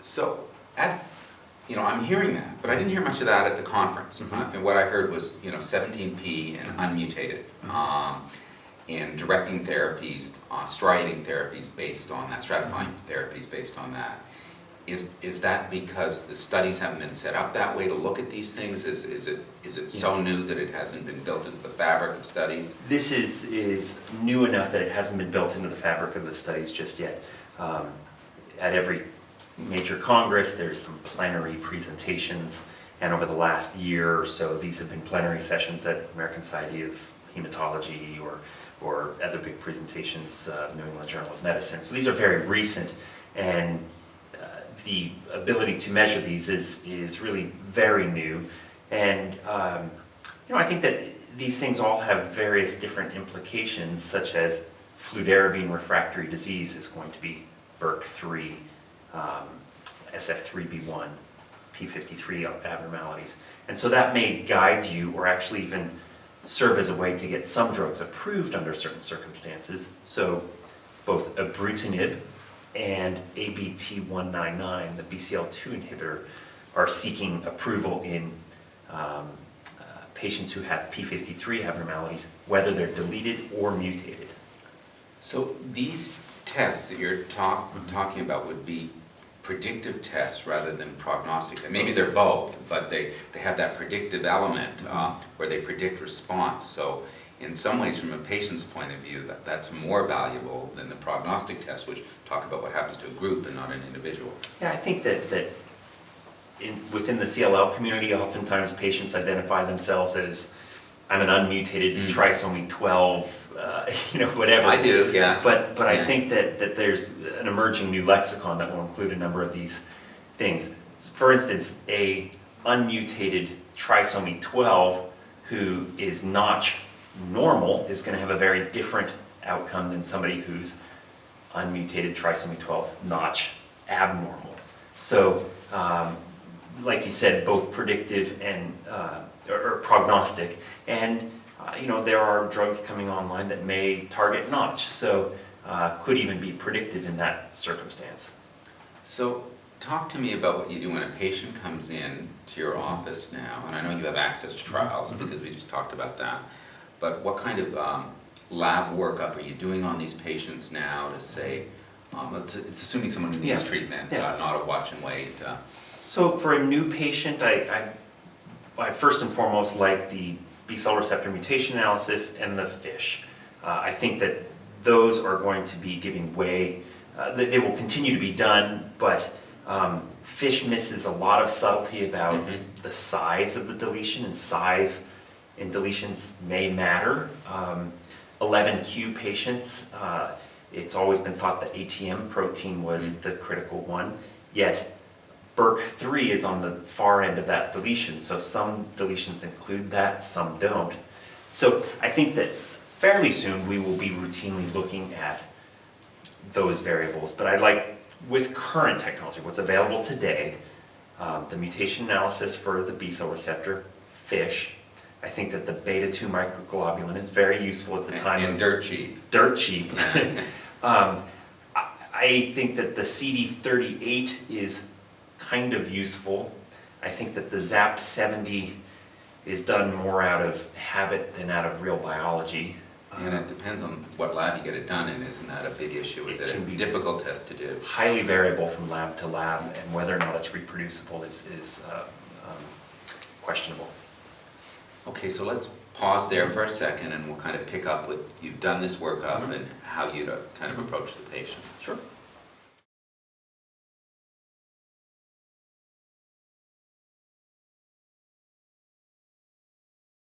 So, I'm hearing that, but I didn't hear much of that at the conference. And what I heard was, 17P and unmutated, and directing therapies, striating therapies based on that, stratifying therapies based on that. Is that because the studies haven't been set up that way to look at these things? Is it so new that it hasn't been built into the fabric of studies? This is new enough that it hasn't been built into the fabric of the studies just yet. At every major congress, there's some plenary presentations, and over the last year or so, these have been plenary sessions at American Society of Hematology or other big presentations, New England Journal of Medicine. So these are very recent, and the ability to measure these is really very new. And I think that these things all have various different implications, such as fludarabine refractory disease is going to be BRCA3, SF3B1, P53 abnormalities. And so that may guide you, or actually even serve as a way to get some drugs approved under certain circumstances. So both ibrutinib and ABT199, the BCL2 inhibitor, are seeking approval in patients who have P53 abnormalities, whether they're deleted or mutated. So these tests that you're talking about would be predictive tests rather than prognostic. Maybe they're both, but they have that predictive element where they predict response. So in some ways, from a patient's point of view, that's more valuable than the prognostic test, which talk about what happens to a group and not an individual. Yeah, I think that within the CLL community, oftentimes patients identify themselves as, I'm an unmutated trisomy 12, whatever. I do, yeah. But I think that there's an emerging new lexicon that will include a number of these things. For instance, a unmutated trisomy 12 who is Notch normal is going to have a very different outcome than somebody who's unmutated trisomy 12 Notch abnormal. So, like you said, both predictive and or prognostic, and there are drugs coming online that may target Notch, so could even be predictive in that circumstance. So talk to me about what you do when a patient comes in to your office now, and I know you have access to trials because we just talked about that, but what kind of lab workup are you doing on these patients now to say, it's assuming someone who needs treatment, not a watch and wait. So for a new patient, I first and foremost like the B-cell receptor mutation analysis and the FISH. I think that those are going to be giving way, they will continue to be done, but FISH misses a lot of subtlety about the size of the deletion, and size in deletions may matter. 11q patients, it's always been thought that ATM protein was the critical one, yet BRCA3 is on the far end of that deletion, so some deletions include that, some don't. So I think that fairly soon we will be routinely looking at those variables, but I'd like, with current technology, what's available today, the mutation analysis for the B-cell receptor, FISH. I think that the beta-2 microglobulin is very useful at the time. And dirt cheap. Dirt cheap. I think that the CD38 is kind of useful. I think that the ZAP70 is done more out of habit than out of real biology. And it depends on what lab you get it done in. Isn't that a big issue? It can be a difficult test to do. Highly variable from lab to lab, and whether or not it's reproducible is questionable. Okay, so let's pause there for a second and we'll kind of pick up with, you've done this workup and how you'd kind of approach the patient. Sure.